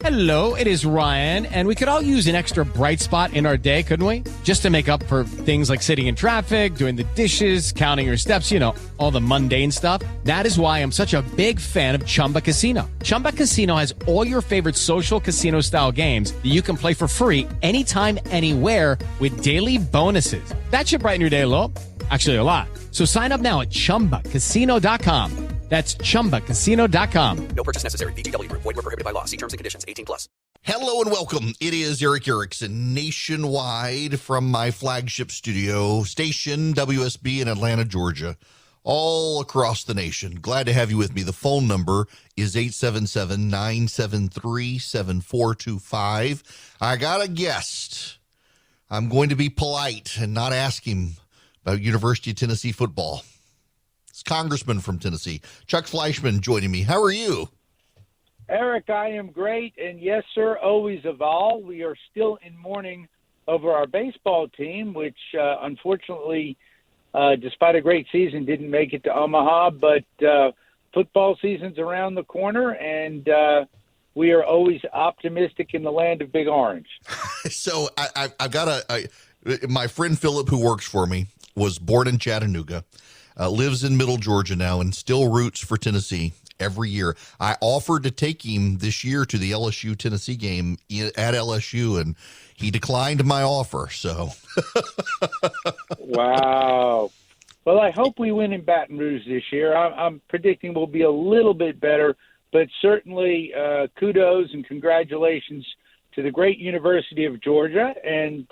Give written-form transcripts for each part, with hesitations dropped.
Hello, it is Ryan, and we could all use an extra bright spot in our day, couldn't we? Just to make up for things like sitting in traffic, doing the dishes, counting your steps, you know, all the mundane stuff. That is why I'm such a big fan of Chumba Casino. Chumba Casino has all your favorite social casino-style games that you can play for free anytime, anywhere with daily bonuses. That should brighten your day a little. Actually, a lot. So sign up now at ChumbaCasino.com. That's ChumbaCasino.com. No purchase necessary. VGW Group. Void where prohibited by law. See terms and conditions. 18+. Hello and welcome. It is Eric Erickson nationwide from my flagship studio station, WSB in Atlanta, Georgia, all across the nation. Glad to have you with me. The phone number is 877-973-7425. I got a guest. I'm going to be polite and not ask him about University of Tennessee football. It's Congressman from Tennessee, Chuck Fleischmann, joining me. How are you? Eric, I am great, and yes, sir, always evolve. We are still in mourning over our baseball team, which unfortunately, despite a great season, didn't make it to Omaha, but football season's around the corner, and we are always optimistic in the land of Big Orange. So I've got my friend Philip, who works for me, was born in Chattanooga. Lives in Middle Georgia now and still roots for Tennessee every year. I offered to take him this year to the LSU-Tennessee game at LSU, and he declined my offer. So, Wow. Well, I hope we win in Baton Rouge this year. I'm predicting we'll be a little bit better, but certainly kudos and congratulations to the great University of Georgia. And,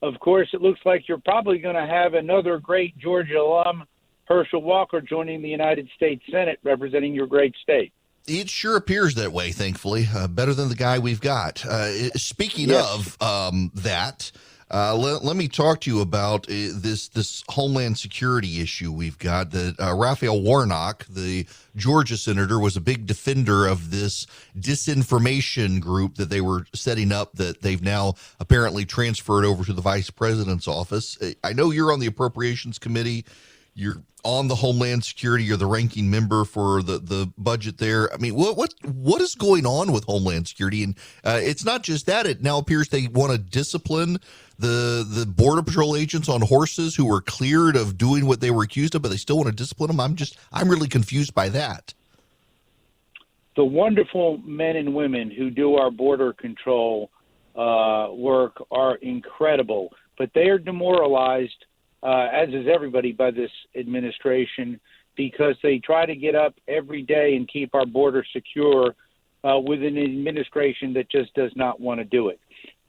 of course, it looks like you're probably going to have another great Georgia alum, Herschel Walker, joining the United States Senate representing your great state. It sure appears that way, thankfully. Better than the guy we've got. Speaking of that, let me talk to you about this Homeland Security issue we've got. That Raphael Warnock, the Georgia senator, was a big defender of this disinformation group that they were setting up that they've now apparently transferred over to the vice president's office. I know you're on the Appropriations Committee. You're on the Homeland Security. You're the ranking member for the budget there. I mean, what is going on with Homeland Security? And it's not just that. It now appears they want to discipline the Border Patrol agents on horses who were cleared of doing what they were accused of, but they still want to discipline them. I'm really confused by that. The wonderful men and women who do our border control work are incredible, but they are demoralized, as is everybody, by this administration, because they try to get up every day and keep our border secure with an administration that just does not want to do it.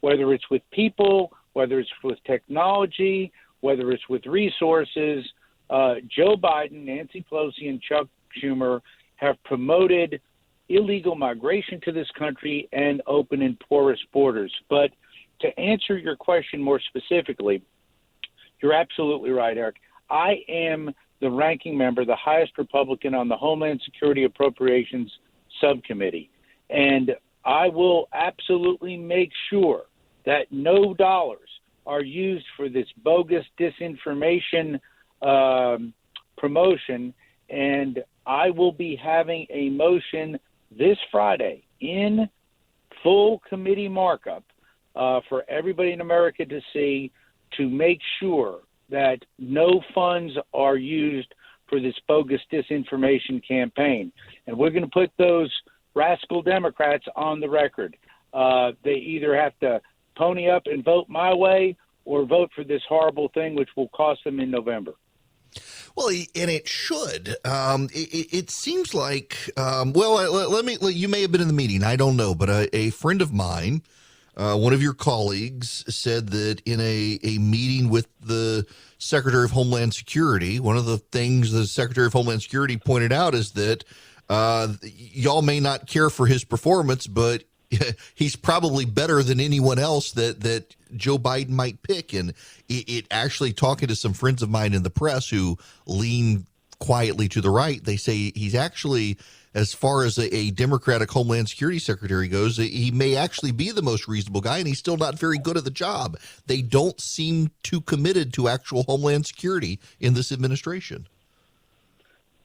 Whether it's with people, whether it's with technology, whether it's with resources, Joe Biden, Nancy Pelosi, and Chuck Schumer have promoted illegal migration to this country and open and porous borders. But to answer your question more specifically, you're absolutely right, Eric. I am the ranking member, the highest Republican on the Homeland Security Appropriations Subcommittee. And I will absolutely make sure that no dollars are used for this bogus disinformation promotion. And I will be having a motion this Friday in full committee markup for everybody in America to see, to make sure that no funds are used for this bogus disinformation campaign. And we're going to put those rascal Democrats on the record. They either have to pony up and vote my way or vote for this horrible thing, which will cost them in November. Well, and it should. It seems like, you may have been in the meeting. I don't know. But a friend of mine, one of your colleagues, said that in a meeting with the Secretary of Homeland Security, one of the things the Secretary of Homeland Security pointed out is that y'all may not care for his performance, but he's probably better than anyone else that Joe Biden might pick. And it actually, talking to some friends of mine in the press who lean quietly to the right, they say he's actually, as far as a Democratic Homeland Security Secretary goes, he may actually be the most reasonable guy, and he's still not very good at the job. They don't seem too committed to actual Homeland Security in this administration.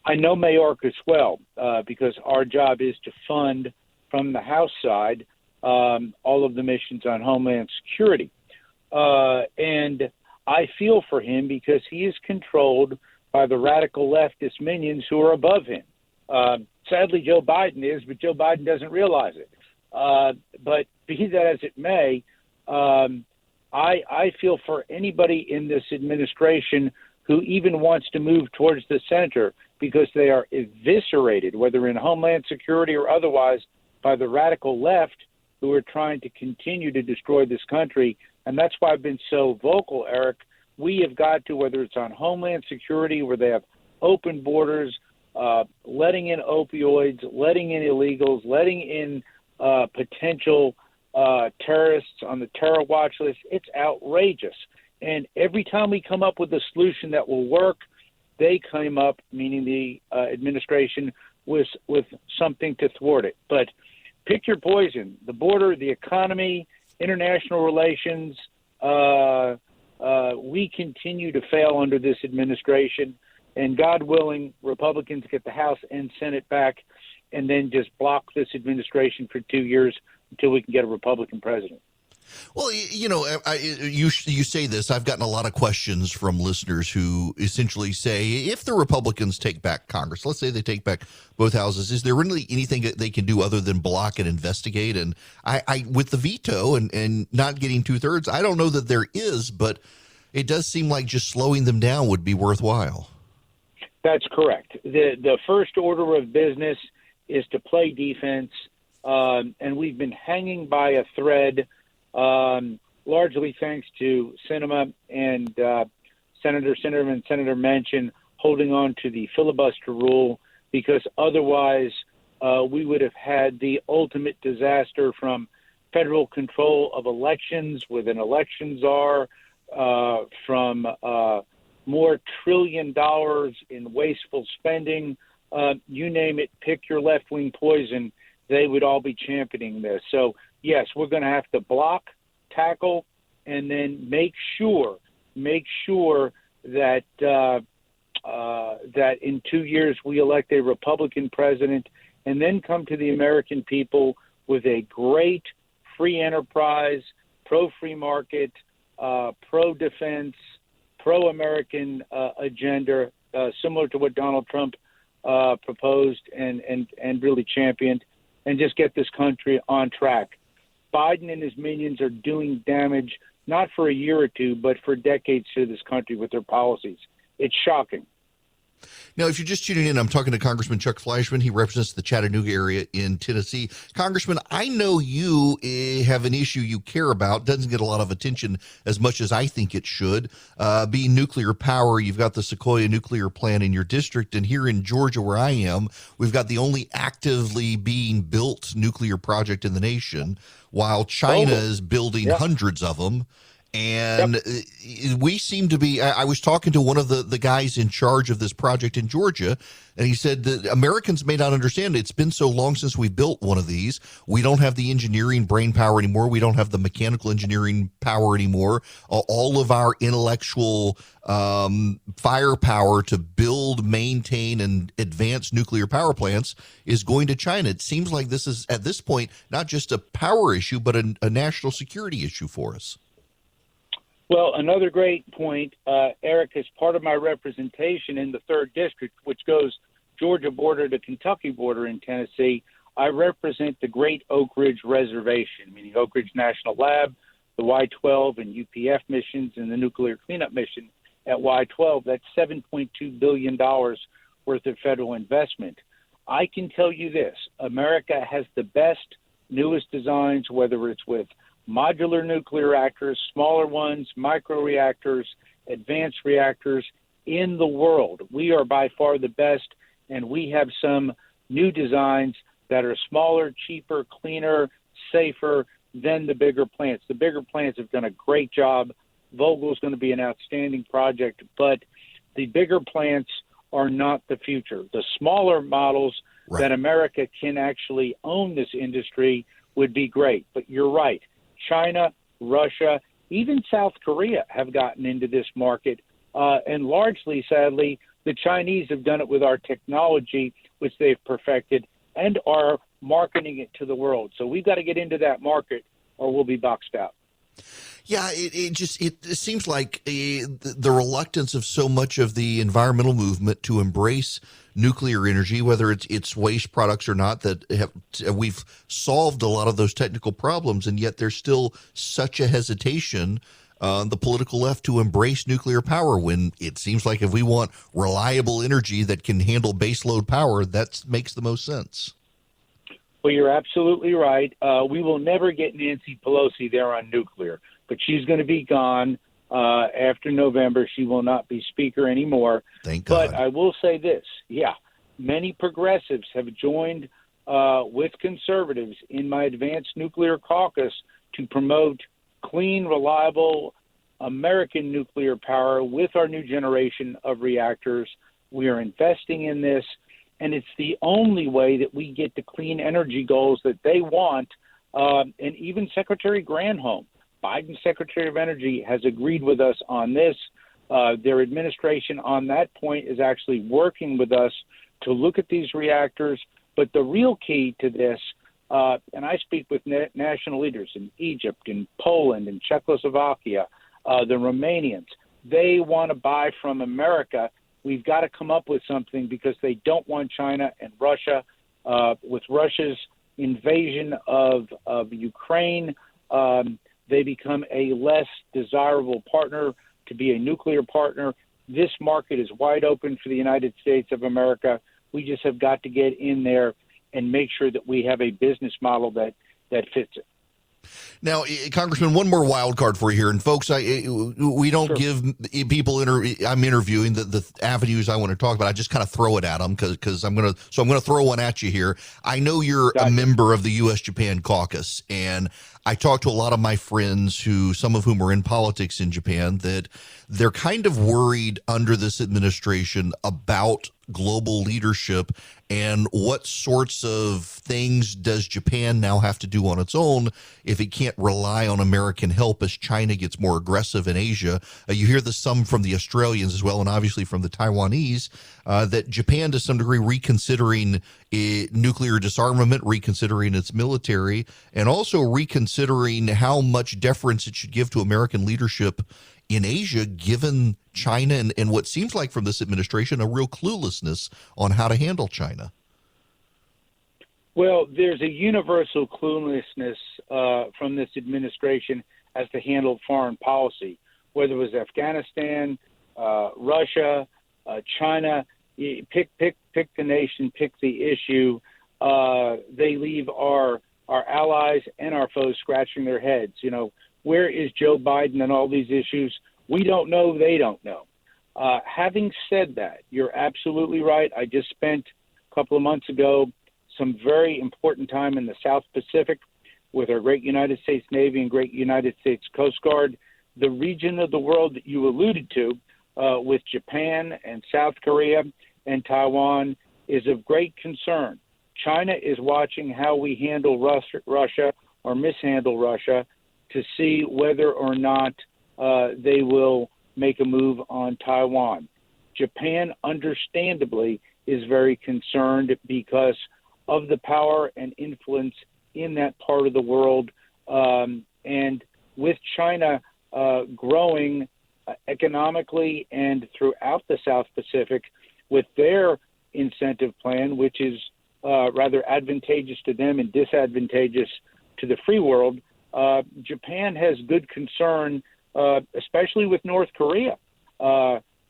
I know Mayorkas well because our job is to fund from the House side, all of the missions on Homeland Security. And I feel for him because he is controlled by the radical leftist minions who are above him. Sadly, Joe Biden is, but Joe Biden doesn't realize it. But be that as it may, I feel for anybody in this administration who even wants to move towards the center, because they are eviscerated, whether in Homeland Security or otherwise, by the radical left who are trying to continue to destroy this country. And that's why I've been so vocal, Eric. We have got to, whether it's on Homeland Security, where they have open borders, letting in opioids, letting in illegals, letting in potential terrorists on the terror watch list. It's outrageous. And every time we come up with a solution that will work, they came up, meaning the administration, with something to thwart it. But pick your poison: the border, the economy, international relations. We continue to fail under this administration, and God willing, Republicans get the House and Senate back, and then just block this administration for 2 years until we can get a Republican president. Well, you know, you say this. I've gotten a lot of questions from listeners who essentially say, if the Republicans take back Congress, let's say they take back both houses, is there really anything that they can do other than block and investigate? And I with the veto and not getting 2/3, I don't know that there is, but it does seem like just slowing them down would be worthwhile. That's correct. The first order of business is to play defense, and we've been hanging by a thread. Largely thanks to Sinema and Senator Sinema and Senator Manchin holding on to the filibuster rule, because otherwise we would have had the ultimate disaster from federal control of elections with an election czar, from more $1 trillion in wasteful spending. You name it, pick your left-wing poison, they would all be championing this. So, yes, we're going to have to block, tackle, and then make sure that that in 2 years we elect a Republican president, and then come to the American people with a great free enterprise, pro-free market, pro-defense, pro-American agenda, similar to what Donald Trump proposed and really championed, and just get this country on track. Biden and his minions are doing damage, not for a year or two, but for decades to this country with their policies. It's shocking. Now, if you're just tuning in, I'm talking to Congressman Chuck Fleischmann. He represents the Chattanooga area in Tennessee. Congressman, I know you have an issue you care about. Doesn't get a lot of attention as much as I think it should. Being nuclear power, you've got the Sequoia nuclear plant in your district. And here in Georgia, where I am, we've got the only actively being built nuclear project in the nation, while China is building hundreds of them. And we seem to be, I was talking to one of the guys in charge of this project in Georgia, and he said that Americans may not understand. It's been so long since we built one of these. We don't have the engineering brain power anymore. We don't have the mechanical engineering power anymore. All of our intellectual firepower to build, maintain, and advance nuclear power plants is going to China. It seems like this is, at this point, not just a power issue, but a national security issue for us. Well, another great point, Eric, as part of my representation in the 3rd District, which goes Georgia border to Kentucky border in Tennessee, I represent the Great Oak Ridge Reservation, meaning Oak Ridge National Lab, the Y-12 and UPF missions, and the nuclear cleanup mission at Y-12. That's $7.2 billion worth of federal investment. I can tell you this: America has the best, newest designs, whether it's with modular nuclear reactors, smaller ones, microreactors, advanced reactors in the world. We are by far the best, and we have some new designs that are smaller, cheaper, cleaner, safer than the bigger plants. The bigger plants have done a great job. Vogtle is going to be an outstanding project, but the bigger plants are not the future. The smaller models that America can actually own this industry would be great. But you're right. China, Russia, even South Korea have gotten into this market. And largely, sadly, the Chinese have done it with our technology, which they've perfected, and our marketing it to the world. So we've got to get into that market or we'll be boxed out. Yeah, it seems like the reluctance of so much of the environmental movement to embrace nuclear energy, whether it's waste products or not, that we've solved a lot of those technical problems, and yet there's still such a hesitation on the political left to embrace nuclear power, when it seems like if we want reliable energy that can handle baseload power, that makes the most sense. Well, you're absolutely right. We will never get Nancy Pelosi there on nuclear, but she's going to be gone after November. She will not be speaker anymore. Thank God. But I will say this. Yeah, many progressives have joined with conservatives in my advanced nuclear caucus to promote clean, reliable American nuclear power with our new generation of reactors. We are investing in this. And it's the only way that we get the clean energy goals that they want. And even Secretary Granholm, Biden's Secretary of Energy, has agreed with us on this. Their administration on that point is actually working with us to look at these reactors. But the real key to this, and I speak with national leaders in Egypt, in Poland, in Czechoslovakia, the Romanians, they want to buy from America. We've got to come up with something because they don't want China and Russia. With Russia's invasion of Ukraine, they become a less desirable partner to be a nuclear partner. This market is wide open for the United States of America. We just have got to get in there and make sure that we have a business model that fits it. Now, Congressman, one more wild card for you here. And folks, we don't give people I'm interviewing the avenues I want to talk about. I just kind of throw it at them because I'm going to throw one at you here. I know you're a member of the U.S.-Japan caucus, and I talk to a lot of my friends some of whom are in politics in Japan, that they're kind of worried under this administration about global leadership and what sorts of things does Japan now have to do on its own if it can't rely on American help as China gets more aggressive in Asia. You hear this some from the Australians as well, and obviously from the Taiwanese, that Japan to some degree reconsidering nuclear disarmament, reconsidering its military, and also reconsidering how much deference it should give to American leadership in Asia, given China and what seems like from this administration a real cluelessness on how to handle China. Well, there's a universal cluelessness from this administration as to handle foreign policy, whether it was Afghanistan, Russia, China. Pick the nation, pick the issue. They leave our allies and our foes scratching their heads. You know, where is Joe Biden on all these issues? We don't know. They don't know. Having said that, you're absolutely right. I just spent a couple of months ago some very important time in the South Pacific with our great United States Navy and great United States Coast Guard. The region of the world that you alluded to with Japan and South Korea and Taiwan is of great concern. China is watching how we handle Russia or mishandle Russia to see whether or not they will make a move on Taiwan. Japan, understandably, is very concerned because of the power and influence in that part of the world. And with China growing economically and throughout the South Pacific with their incentive plan, which is rather advantageous to them and disadvantageous to the free world, Japan has good concern, especially with North Korea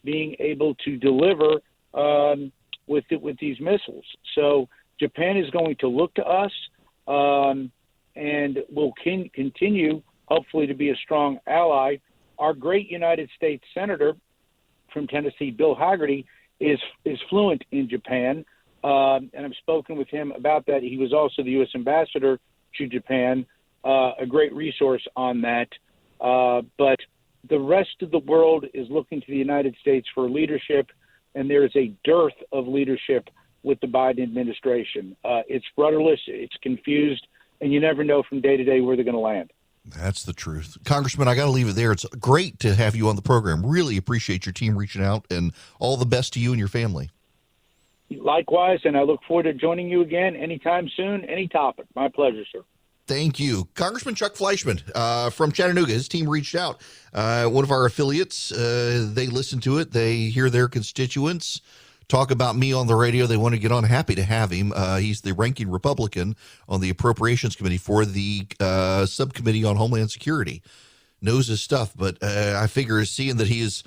being able to deliver with these missiles. So Japan is going to look to us and will continue, hopefully, to be a strong ally. Our great United States Senator from Tennessee, Bill Hagerty, is fluent in Japan, and I've spoken with him about that. He was also the U.S. ambassador to Japan, a great resource on that. But the rest of the world is looking to the United States for leadership, and there is a dearth of leadership with the Biden administration. It's rudderless, it's confused, and you never know from day to day where they're going to land. That's the truth. Congressman, I got to leave it there. It's great to have you on the program. Really appreciate your team reaching out, and all the best to you and your family. Likewise, and I look forward to joining you again anytime soon, any topic. My pleasure, sir. Thank you. Congressman Chuck Fleischmann from Chattanooga. His team reached out. One of our affiliates, they listen to it. They hear their constituents talk about me on the radio. They want to get on. Happy to have him. He's the ranking Republican on the Appropriations Committee for the Subcommittee on Homeland Security. Knows his stuff, but I figure seeing that he is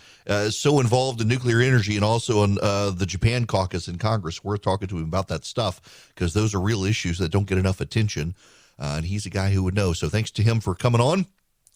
so involved in nuclear energy and also in the Japan caucus in Congress, we're talking to him about that stuff because those are real issues that don't get enough attention. And he's a guy who would know. So thanks to him for coming on.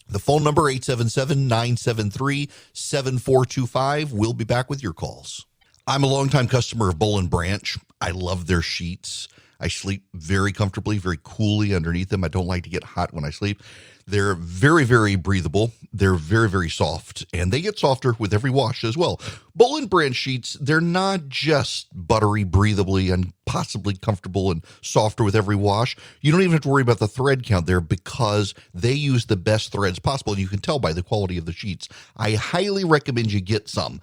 The phone number, 877-973-7425. We'll be back with your calls. I'm a longtime customer of Boll & Branch. I love their sheets. I sleep very comfortably, very coolly underneath them. I don't like to get hot when I sleep. They're very, very breathable. They're very, very soft, and they get softer with every wash as well. Boll & Branch sheets, they're not just buttery, breathably, and possibly comfortable and softer with every wash. You don't even have to worry about the thread count there because they use the best threads possible, and you can tell by the quality of the sheets. I highly recommend you get some.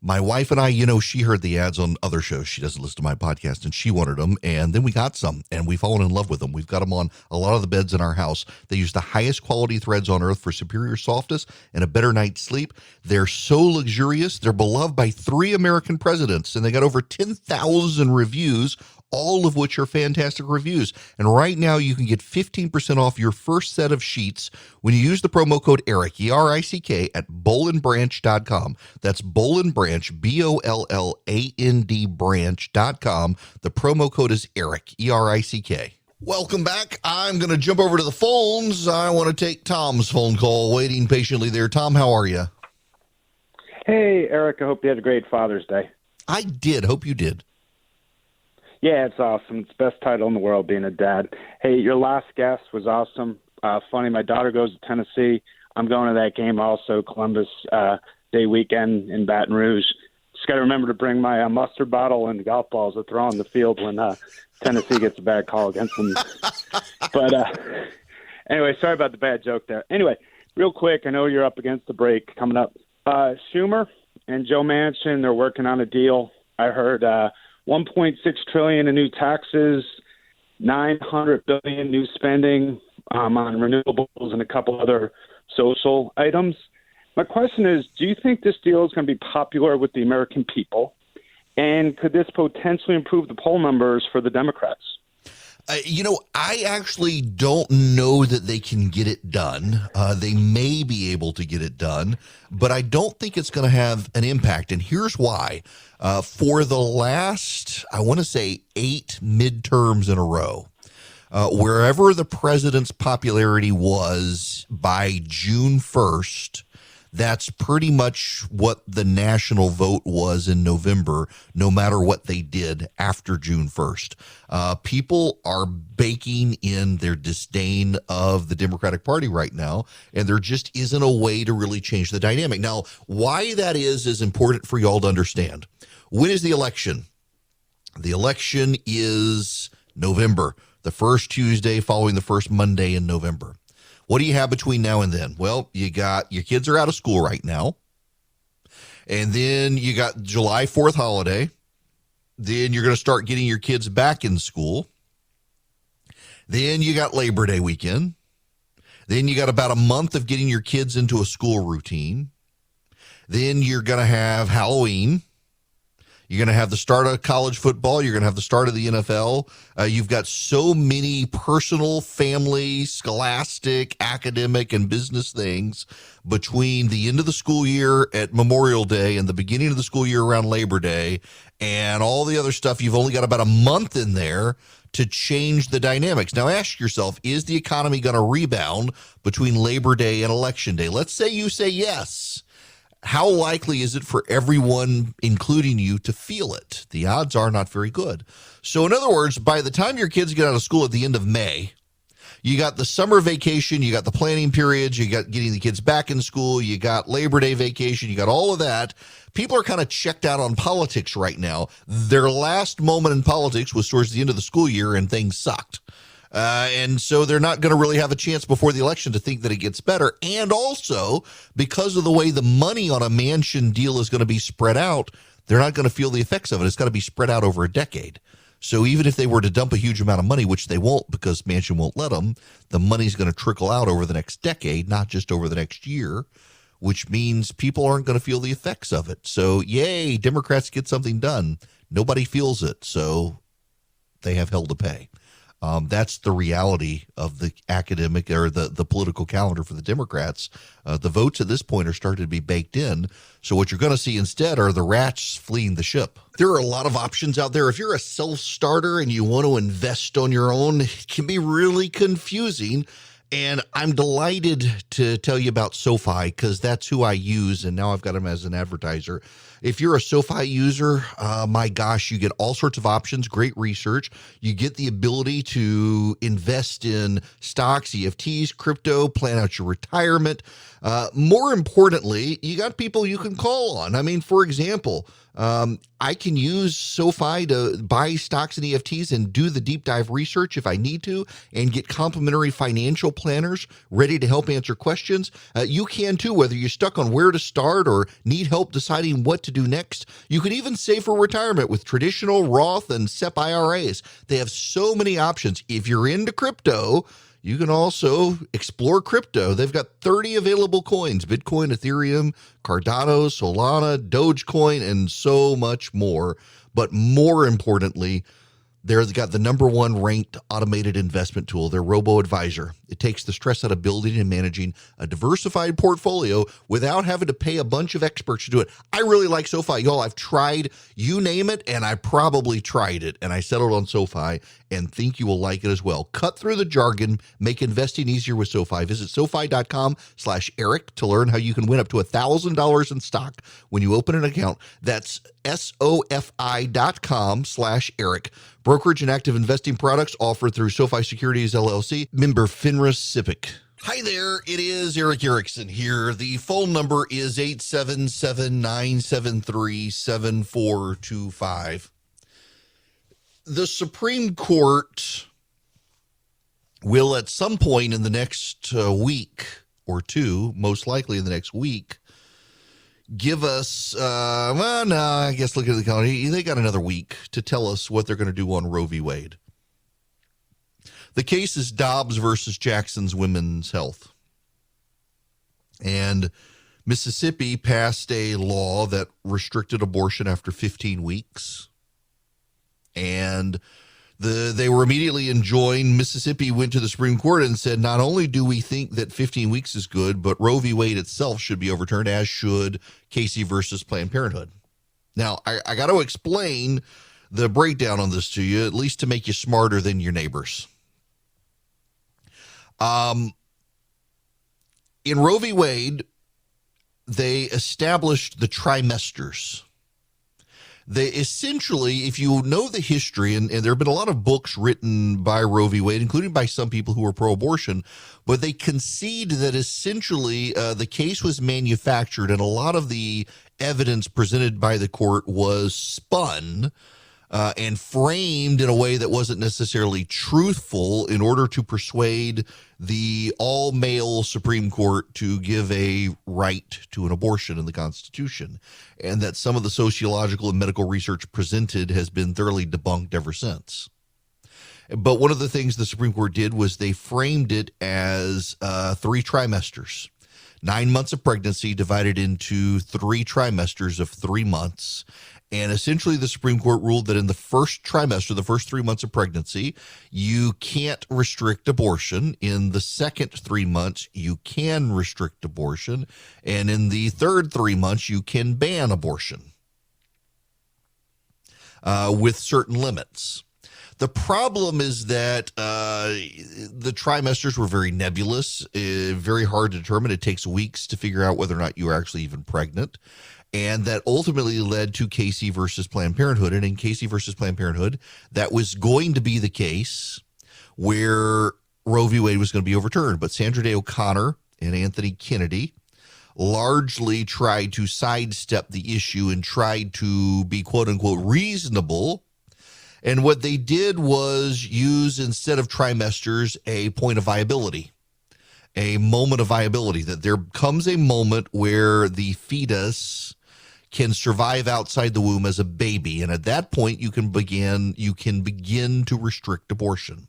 My wife and I, she heard the ads on other shows. She doesn't listen to my podcast, and she wanted them. And then we got some, and we've fallen in love with them. We've got them on a lot of the beds in our house. They use the highest quality threads on earth for superior softness and a better night's sleep. They're so luxurious. They're beloved by 3 American presidents, and they got over 10,000 reviews, all of which are fantastic reviews. And right now, you can get 15% off your first set of sheets when you use the promo code ERICK, E-R-I-C-K, at bollandbranch.com. That's Boll & Branch, B-O-L-L-A-N-D branch.com. The promo code is ERICK, E-R-I-C-K. Welcome back. I'm going to jump over to the phones. I want to take Tom's phone call, waiting patiently there. Tom, how are you? Hey, Eric, I hope you had a great Father's Day. I did. Hope you did. Yeah, it's awesome. It's the best title in the world, being a dad. Hey, your last guest was awesome. Funny, my daughter goes to Tennessee. I'm going to that game also, Columbus Day weekend in Baton Rouge. Just got to remember to bring my mustard bottle and golf balls to throw on the field when Tennessee gets a bad call against them. But anyway, sorry about the bad joke there. Anyway, real quick, I know you're up against the break coming up. Schumer and Joe Manchin, they're working on a deal. I heard $1.6 trillion in new taxes, $900 billion new spending on renewables and a couple other social items. My question is, do you think this deal is going to be popular with the American people? And could this potentially improve the poll numbers for the Democrats? I actually don't know that they can get it done. They may be able to get it done, but I don't think it's going to have an impact. And here's why. For the last, I want to say, 8 midterms in a row, wherever the president's popularity was by June 1st, that's pretty much what the national vote was in November, no matter what they did after June 1st. People are baking in their disdain of the Democratic Party right now, and there just isn't a way to really change the dynamic. Now, why that is important for y'all to understand. When is the election? The election is November, the first Tuesday following the first Monday in November. What do you have between now and then? Well, you got your kids are out of school right now. And then you got July 4th holiday. Then you're going to start getting your kids back in school. Then you got Labor Day weekend. Then you got about a month of getting your kids into a school routine. Then you're going to have Halloween. You're going to have the start of college football. You're going to have the start of the NFL. You've got so many personal, family, scholastic, academic, and business things between the end of the school year at Memorial Day and the beginning of the school year around Labor Day and all the other stuff. You've only got about a month in there to change the dynamics. Now ask yourself, is the economy going to rebound between Labor Day and Election Day? Let's say you say yes. How likely is it for everyone, including you, to feel it? The odds are not very good. So in other words, by the time your kids get out of school at the end of May, you got the summer vacation, you got the planning periods, you got getting the kids back in school, you got Labor Day vacation, you got all of that. People are kind of checked out on politics right now. Their last moment in politics was towards the end of the school year and things sucked. And so they're not going to really have a chance before the election to think that it gets better. And also, because of the way the money on a Manchin deal is going to be spread out, they're not going to feel the effects of it. It's got to be spread out over a decade. So even if they were to dump a huge amount of money, which they won't because Manchin won't let them, the money's going to trickle out over the next decade, not just over the next year, which means people aren't going to feel the effects of it. So, yay, Democrats get something done. Nobody feels it, so they have hell to pay. That's the reality of the academic or the political calendar for the Democrats. The votes at this point are starting to be baked in. So what you're going to see instead are the rats fleeing the ship. There are a lot of options out there. If you're a self-starter and you want to invest on your own, it can be really confusing. And I'm delighted to tell you about SoFi because that's who I use, and now I've got them as an advertiser. If you're a SoFi user, my gosh, you get all sorts of options, great research. You get the ability to invest in stocks, EFTs, crypto, plan out your retirement. More importantly, you got people you can call on. I mean, for example, I can use SoFi to buy stocks and EFTs and do the deep dive research if I need to and get complimentary financial planners ready to help answer questions. You can too, whether you're stuck on where to start or need help deciding what to do next. You can even save for retirement with traditional Roth and SEP IRAs. They have so many options. If you're into crypto, you can also explore crypto. They've got 30 available coins: Bitcoin, Ethereum, Cardano, Solana, Dogecoin, and so much more. But more importantly, they've got the number one ranked automated investment tool, their robo-advisor. It takes the stress out of building and managing a diversified portfolio without having to pay a bunch of experts to do it. I really like SoFi. Y'all, I've tried, you name it, and I probably tried it, and I settled on SoFi and think you will like it as well. Cut through the jargon, make investing easier with SoFi. Visit SoFi.com/Eric to learn how you can win up to $1,000 in stock when you open an account. That's SoFi.com/Eric. Brokerage and active investing products offered through SoFi Securities LLC, member FINRA SIPC. Hi there, it is Eric Erickson here. The phone number is 877-973-7425. The Supreme Court will at some point in the next week or two, most likely in the next week, give us, I guess look at the calendar. They got another week to tell us what they're going to do on Roe v. Wade. The case is Dobbs versus Jackson's Women's Health. And Mississippi passed a law that restricted abortion after 15 weeks. And they were immediately enjoined. Mississippi went to the Supreme Court and said, not only do we think that 15 weeks is good, but Roe v. Wade itself should be overturned, as should Casey versus Planned Parenthood. Now, I got to explain the breakdown on this to you, at least to make you smarter than your neighbors. In Roe v. Wade, they established the trimesters. They essentially, if you know the history, and there have been a lot of books written by Roe v. Wade, including by some people who are pro-abortion, but they concede that essentially the case was manufactured and a lot of the evidence presented by the court was spun and framed in a way that wasn't necessarily truthful in order to persuade the all-male Supreme Court to give a right to an abortion in the Constitution, and that some of the sociological and medical research presented has been thoroughly debunked ever since. But one of the things the Supreme Court did was they framed it as 3 trimesters, 9 months of pregnancy divided into 3 trimesters of 3 months. And essentially, the Supreme Court ruled that in the first trimester, the first 3 months of pregnancy, you can't restrict abortion. In the second 3 months, you can restrict abortion. And in the third 3 months, you can ban abortion with certain limits. The problem is that the trimesters were very nebulous, very hard to determine. It takes weeks to figure out whether or not you're actually even pregnant. And that ultimately led to Casey versus Planned Parenthood. And in Casey versus Planned Parenthood, that was going to be the case where Roe v. Wade was going to be overturned. But Sandra Day O'Connor and Anthony Kennedy largely tried to sidestep the issue and tried to be, quote unquote, reasonable. And what they did was use, instead of trimesters, a point of viability, a moment of viability, that there comes a moment where the fetus can survive outside the womb as a baby. And at that point, you can begin to restrict abortion.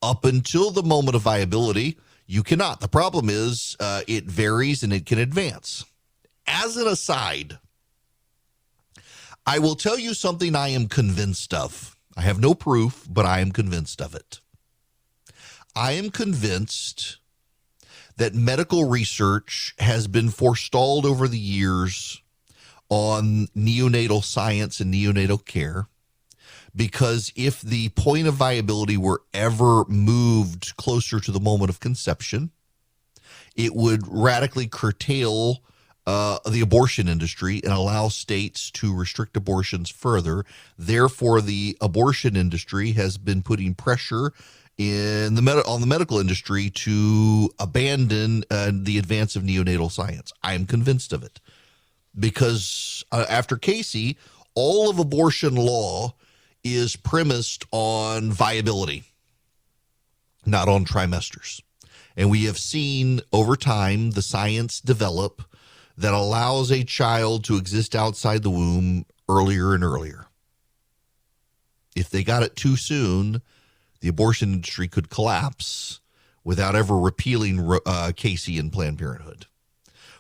Up until the moment of viability, you cannot. The problem is it varies and it can advance. As an aside, I will tell you something I am convinced of. I have no proof, but I am convinced of it. I am convinced that medical research has been forestalled over the years on neonatal science and neonatal care, because if the point of viability were ever moved closer to the moment of conception, it would radically curtail the abortion industry and allow states to restrict abortions further. Therefore, the abortion industry has been putting pressure on the medical industry to abandon the advance of neonatal science. I am convinced of it because after Casey, all of abortion law is premised on viability, not on trimesters. And we have seen over time the science develop that allows a child to exist outside the womb earlier and earlier. If they got it too soon, the abortion industry could collapse without ever repealing Casey and Planned Parenthood.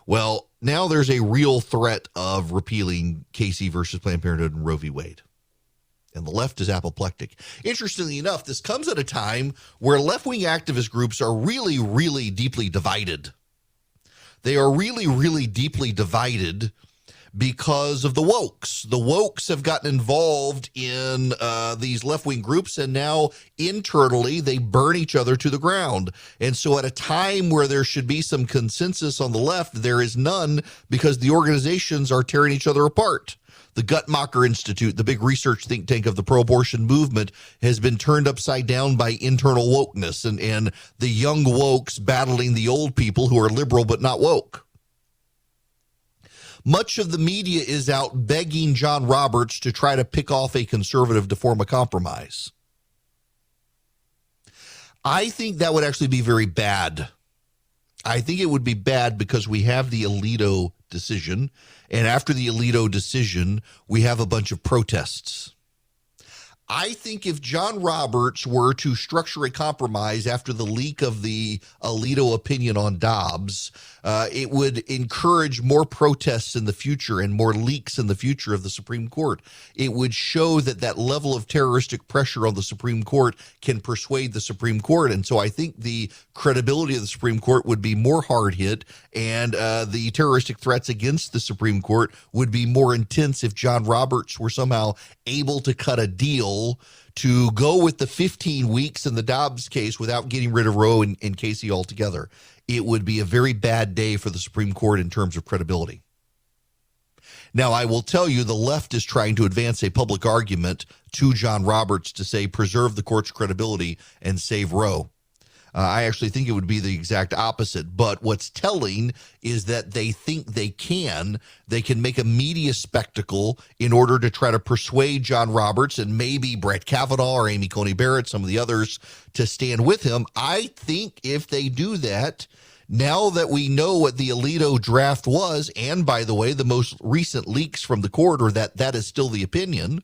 Well, now there's a real threat of repealing Casey versus Planned Parenthood and Roe v. Wade. And the left is apoplectic. Interestingly enough, this comes at a time where left-wing activist groups are really, really deeply divided. They are really, really deeply divided because of the wokes. The wokes have gotten involved in these left-wing groups, and now internally they burn each other to the ground. And so at a time where there should be some consensus on the left, there is none because the organizations are tearing each other apart. The Guttmacher Institute, the big research think tank of the pro-abortion movement, has been turned upside down by internal wokeness and the young wokes battling the old people who are liberal but not woke. Much of the media is out begging John Roberts to try to pick off a conservative to form a compromise. I think that would actually be very bad. I think it would be bad because we have the Alito decision, and after the Alito decision, we have a bunch of protests. I think if John Roberts were to structure a compromise after the leak of the Alito opinion on Dobbs, it would encourage more protests in the future and more leaks in the future of the Supreme Court. It would show that that level of terroristic pressure on the Supreme Court can persuade the Supreme Court. And so I think the credibility of the Supreme Court would be more hard hit, and the terroristic threats against the Supreme Court would be more intense if John Roberts were somehow able to cut a deal to go with the 15 weeks in the Dobbs case without getting rid of Roe and Casey altogether. It would be a very bad day for the Supreme Court in terms of credibility. Now, I will tell you, the left is trying to advance a public argument to John Roberts to say, preserve the court's credibility and save Roe. I actually think it would be the exact opposite. But what's telling is that they think they can make a media spectacle in order to try to persuade John Roberts and maybe Brett Kavanaugh or Amy Coney Barrett, some of the others, to stand with him. I think if they do that, now that we know what the Alito draft was, and by the way, the most recent leaks from the court are that is still the opinion,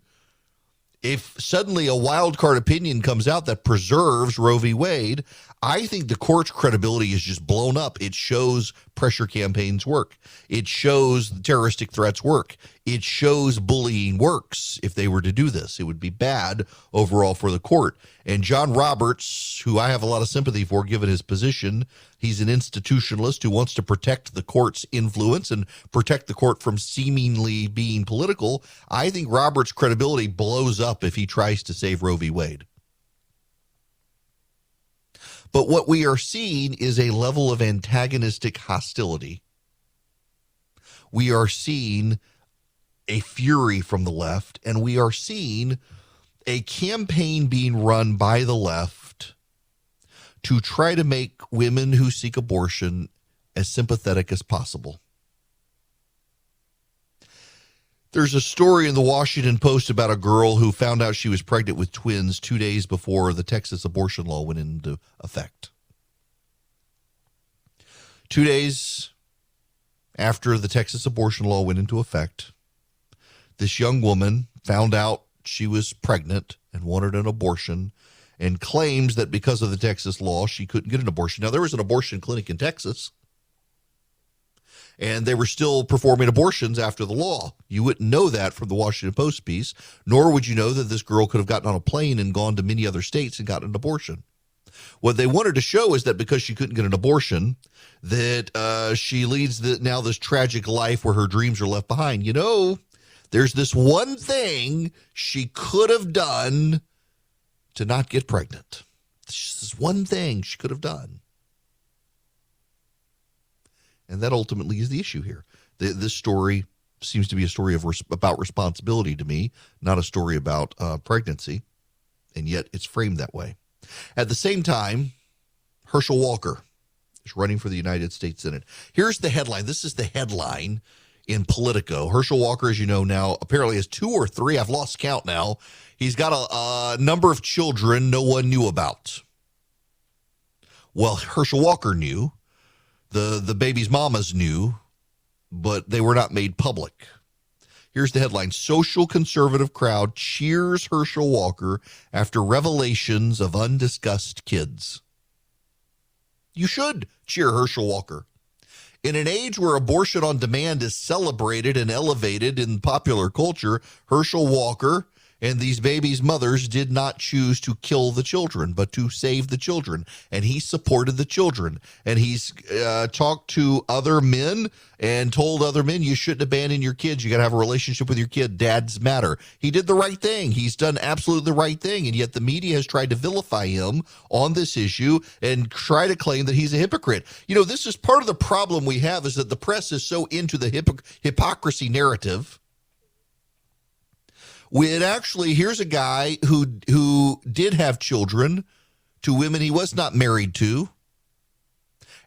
if suddenly a wild card opinion comes out that preserves Roe v. Wade, I think the court's credibility is just blown up. It shows pressure campaigns work. It shows the terroristic threats work. It shows bullying works. If they were to do this, it would be bad overall for the court. And John Roberts, who I have a lot of sympathy for given his position, he's an institutionalist who wants to protect the court's influence and protect the court from seemingly being political. I think Roberts' credibility blows up if he tries to save Roe v. Wade. But what we are seeing is a level of antagonistic hostility. We are seeing a fury from the left, and we are seeing a campaign being run by the left to try to make women who seek abortion as sympathetic as possible. There's a story in the Washington Post about a girl who found out she was pregnant with twins 2 days before the Texas abortion law went into effect. 2 days after the Texas abortion law went into effect, This young woman found out she was pregnant and wanted an abortion and claims that because of the Texas law, she couldn't get an abortion. Now, there was an abortion clinic in Texas, and they were still performing abortions after the law. You wouldn't know that from the Washington Post piece, nor would you know that this girl could have gotten on a plane and gone to many other states and gotten an abortion. What they wanted to show is that because she couldn't get an abortion, that she leads now this tragic life where her dreams are left behind. You know, there's this one thing she could have done to not get pregnant. This is one thing she could have done. And that ultimately is the issue here. This story seems to be a story about responsibility to me, not a story about pregnancy, and yet it's framed that way. At the same time, Herschel Walker is running for the United States Senate. Here's the headline. This is the headline in Politico. Herschel Walker, as you know now, apparently has 2 or 3, I've lost count now. He's got a number of children no one knew about. Well, Herschel Walker knew. The baby's mamas knew, but they were not made public. Here's the headline. Social conservative crowd cheers Herschel Walker after revelations of undiscussed kids. You should cheer Herschel Walker. In an age where abortion on demand is celebrated and elevated in popular culture, Herschel Walker and these babies' mothers did not choose to kill the children, but to save the children. And he supported the children. And he's talked to other men and told other men, you shouldn't abandon your kids. You got to have a relationship with your kid. Dads matter. He did the right thing. He's done absolutely the right thing. And yet the media has tried to vilify him on this issue and try to claim that he's a hypocrite. You know, this is part of the problem we have, is that the press is so into the hypocrisy narrative. When actually, here's a guy who did have children to women he was not married to,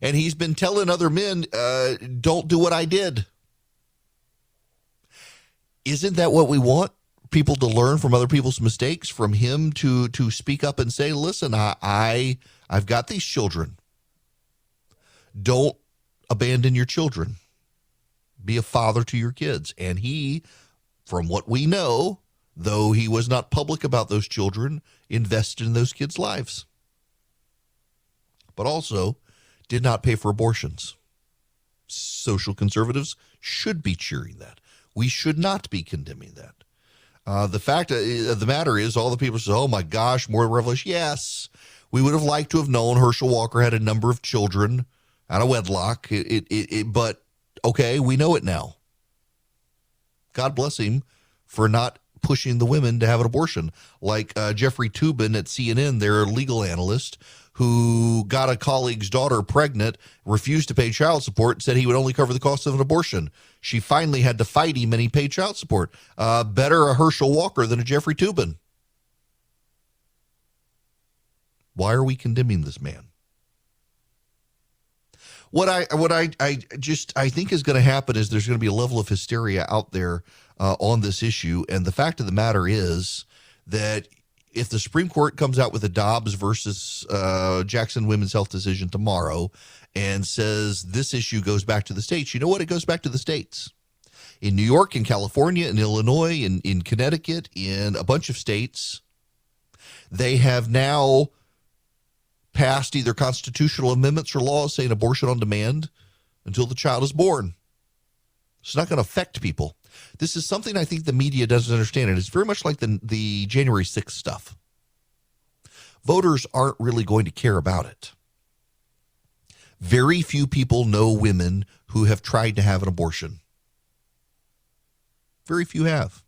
and he's been telling other men, don't do what I did. Isn't that what we want? People to learn from other people's mistakes, from him to speak up and say, listen, I've got these children. Don't abandon your children. Be a father to your kids. And he, from what we know, though he was not public about those children, invested in those kids' lives. But also did not pay for abortions. Social conservatives should be cheering that. We should not be condemning that. The fact of the matter is, all the people say, oh my gosh, more revelation. Yes, we would have liked to have known Herschel Walker had a number of children out of wedlock. But okay, we know it now. God bless him for not pushing the women to have an abortion, like Jeffrey Toobin at CNN, their legal analyst, who got a colleague's daughter pregnant, refused to pay child support, said he would only cover the cost of an abortion. She finally had to fight him, and he paid child support. Better a Herschel Walker than a Jeffrey Toobin. Why are we condemning this man? What I think is going to happen is there's going to be a level of hysteria out there on this issue. And the fact of the matter is that if the Supreme Court comes out with a Dobbs versus Jackson women's health decision tomorrow and says this issue goes back to the states, you know what? It goes back to the states. In New York, in California, in Illinois, in Connecticut, in a bunch of states, they have now passed either constitutional amendments or laws saying abortion on demand until the child is born. It's not going to affect people. This is something I think the media doesn't understand. And it's very much like the January 6th stuff. Voters aren't really going to care about it. Very few people know women who have tried to have an abortion. Very few have.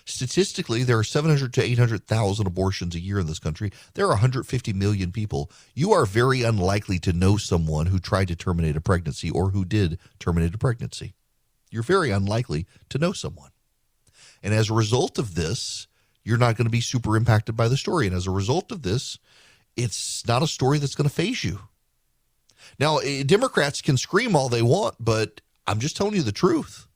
Statistically, there are 700 to 800,000 abortions a year in this country. There are 150 million people. You are very unlikely to know someone who tried to terminate a pregnancy or who did terminate a pregnancy. You're very unlikely to know someone. And as a result of this, you're not going to be super impacted by the story. And as a result of this, it's not a story that's going to faze you. Now, Democrats can scream all they want, but I'm just telling you the truth.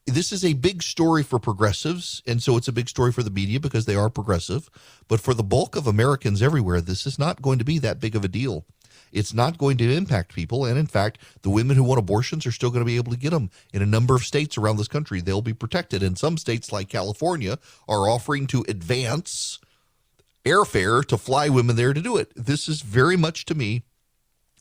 This is a big story for progressives, and so it's a big story for the media because they are progressive. But for the bulk of Americans everywhere, this is not going to be that big of a deal. It's not going to impact people. And in fact, the women who want abortions are still going to be able to get them in a number of states around this country. They'll be protected. And some states like California are offering to advance airfare to fly women there to do it. This is very much, to me,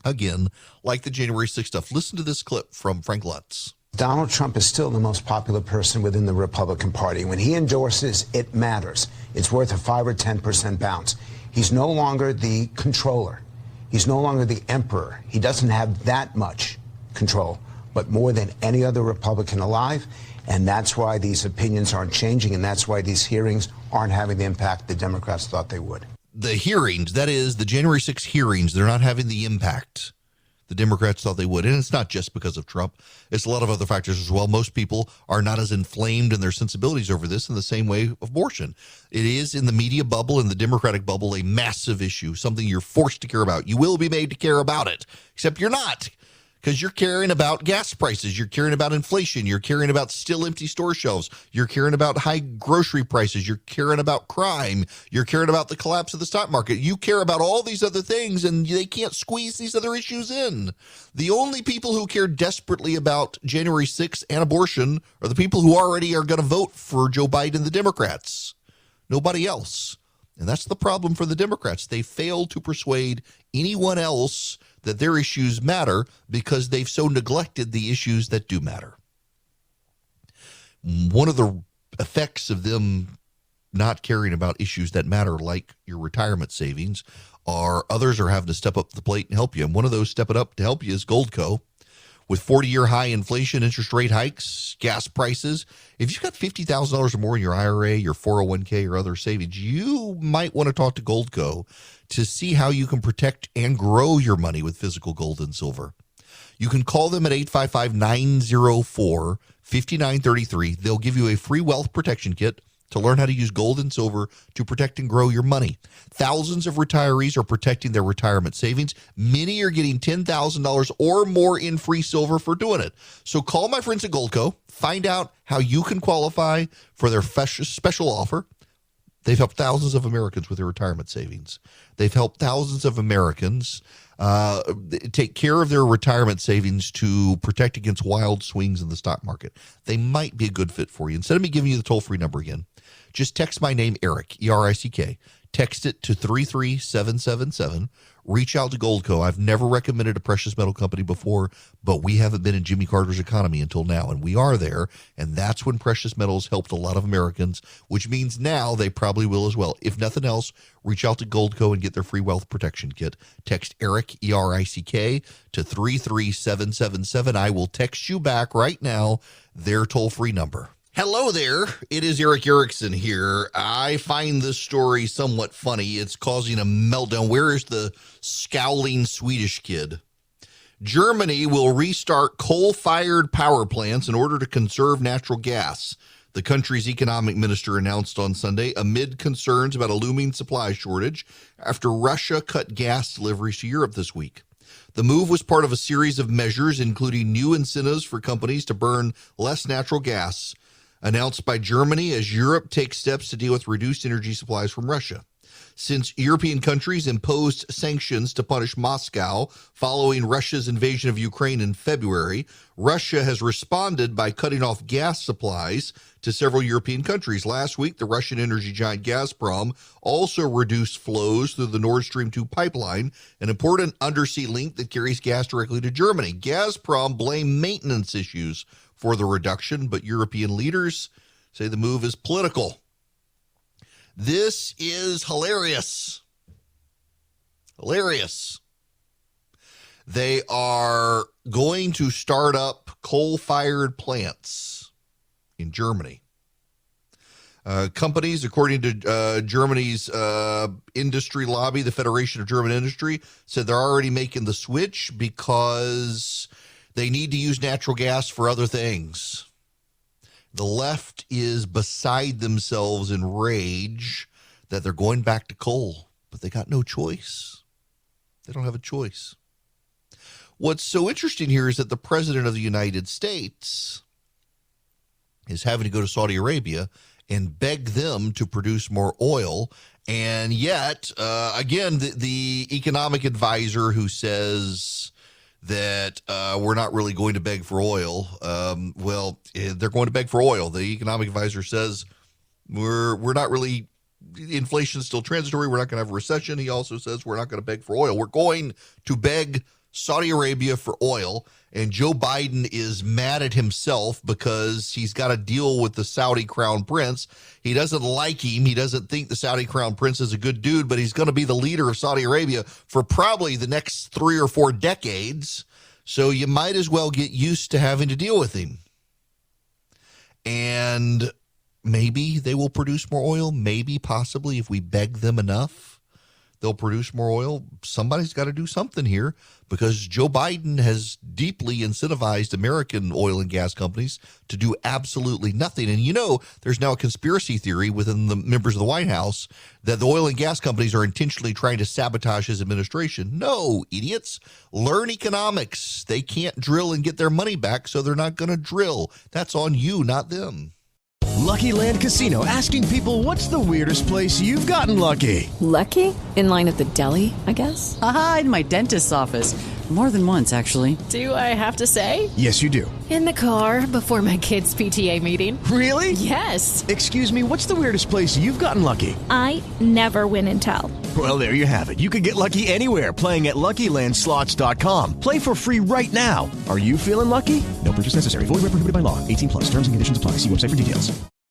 again, like the January 6th stuff. Listen to this clip from Frank Luntz. Donald Trump is still the most popular person within the Republican Party. When he endorses, it matters. It's worth a 5 or 10% bounce. He's no longer the controller. He's no longer the emperor. He doesn't have that much control, but more than any other Republican alive. And that's why these opinions aren't changing, and that's why these hearings aren't having the impact the Democrats thought they would. The hearings, that is, the January 6th hearings, they're not having the impact the Democrats thought they would. And it's not just because of Trump. It's a lot of other factors as well. Most people are not as inflamed in their sensibilities over this in the same way of abortion. It is, in the media bubble, in the Democratic bubble, a massive issue, something you're forced to care about. You will be made to care about it, except you're not, because you're caring about gas prices. You're caring about inflation. You're caring about still empty store shelves. You're caring about high grocery prices. You're caring about crime. You're caring about the collapse of the stock market. You care about all these other things, and they can't squeeze these other issues in. The only people who care desperately about January 6th and abortion are the people who already are going to vote for Joe Biden and the Democrats. Nobody else. And that's the problem for the Democrats. They fail to persuade anyone else that their issues matter because they've so neglected the issues that do matter. One of the effects of them not caring about issues that matter, like your retirement savings, are others are having to step up to the plate and help you. And one of those stepping up to help you is Goldco. With 40-year high inflation, interest rate hikes, gas prices, if you've got $50,000 or more in your IRA, your 401k, or other savings, you might want to talk to Goldco to see how you can protect and grow your money with physical gold and silver. You can call them at 855-904-5933. They'll give you a free wealth protection kit to learn how to use gold and silver to protect and grow your money. Thousands of retirees are protecting their retirement savings. Many are getting $10,000 or more in free silver for doing it. So call my friends at Goldco. Find out how you can qualify for their special offer. They've helped thousands of Americans with their retirement savings. They've helped thousands of Americans take care of their retirement savings to protect against wild swings in the stock market. They might be a good fit for you. Instead of me giving you the toll-free number again, just text my name, Eric, E-R-I-C-K. Text it to 33777. Reach out to Goldco. I've never recommended a precious metal company before, but we haven't been in Jimmy Carter's economy until now, and we are there, and that's when precious metals helped a lot of Americans, which means now they probably will as well. If nothing else, reach out to Goldco and get their free wealth protection kit. Text Eric, E-R-I-C-K, to 33777. I will text you back right now their toll-free number. Hello there. It is Eric Erickson here. I find this story somewhat funny. It's causing a meltdown. Where is the scowling Swedish kid? Germany will restart coal-fired power plants in order to conserve natural gas, the country's economic minister announced on Sunday, amid concerns about a looming supply shortage after Russia cut gas deliveries to Europe this week. The move was part of a series of measures, including new incentives for companies to burn less natural gas, announced by Germany as Europe takes steps to deal with reduced energy supplies from Russia. Since European countries imposed sanctions to punish Moscow following Russia's invasion of Ukraine in February, Russia has responded by cutting off gas supplies to several European countries. Last week, the Russian energy giant Gazprom also reduced flows through the Nord Stream 2 pipeline, an important undersea link that carries gas directly to Germany. Gazprom blamed maintenance issues for the reduction, but European leaders say the move is political. This is hilarious. Hilarious. They are going to start up coal-fired plants in Germany. Companies, according to Germany's industry lobby, the Federation of German Industry, said they're already making the switch because they need to use natural gas for other things. The left is beside themselves in rage that they're going back to coal, but they got no choice. They don't have a choice. What's so interesting here is that the president of the United States is having to go to Saudi Arabia and beg them to produce more oil And yet, again, the economic advisor who says that we're not really going to beg for oil, they're going to beg for oil. The economic advisor says we're not really, inflation's still transitory. We're not going to have a recession. He also says we're not going to beg for oil. We're going to beg Saudi Arabia for oil. And Joe Biden is mad at himself because he's got to deal with the Saudi crown prince. He doesn't like him. He doesn't think the Saudi crown prince is a good dude, but he's going to be the leader of Saudi Arabia for probably the next 3 or 4 decades. So you might as well get used to having to deal with him. And maybe they will produce more oil. Maybe, possibly, if we beg them enough, they'll produce more oil. Somebody's got to do something here because Joe Biden has deeply incentivized American oil and gas companies to do absolutely nothing. And, there's now a conspiracy theory within the members of the White House that the oil and gas companies are intentionally trying to sabotage his administration. No, idiots. Learn economics. They can't drill and get their money back, so they're not going to drill. That's on you, not them. Lucky Land Casino, asking people, what's the weirdest place you've gotten lucky? Lucky? In line at the deli, I guess? Aha, in my dentist's office. More than once, actually. Do I have to say? Yes, you do. In the car before my kids' PTA meeting. Really? Yes. Excuse me, what's the weirdest place you've gotten lucky? I never win and tell. Well, there you have it. You can get lucky anywhere, playing at LuckyLandSlots.com. Play for free right now. Are you feeling lucky? No purchase necessary. Void where prohibited by law. 18+. Terms and conditions apply. See website for details.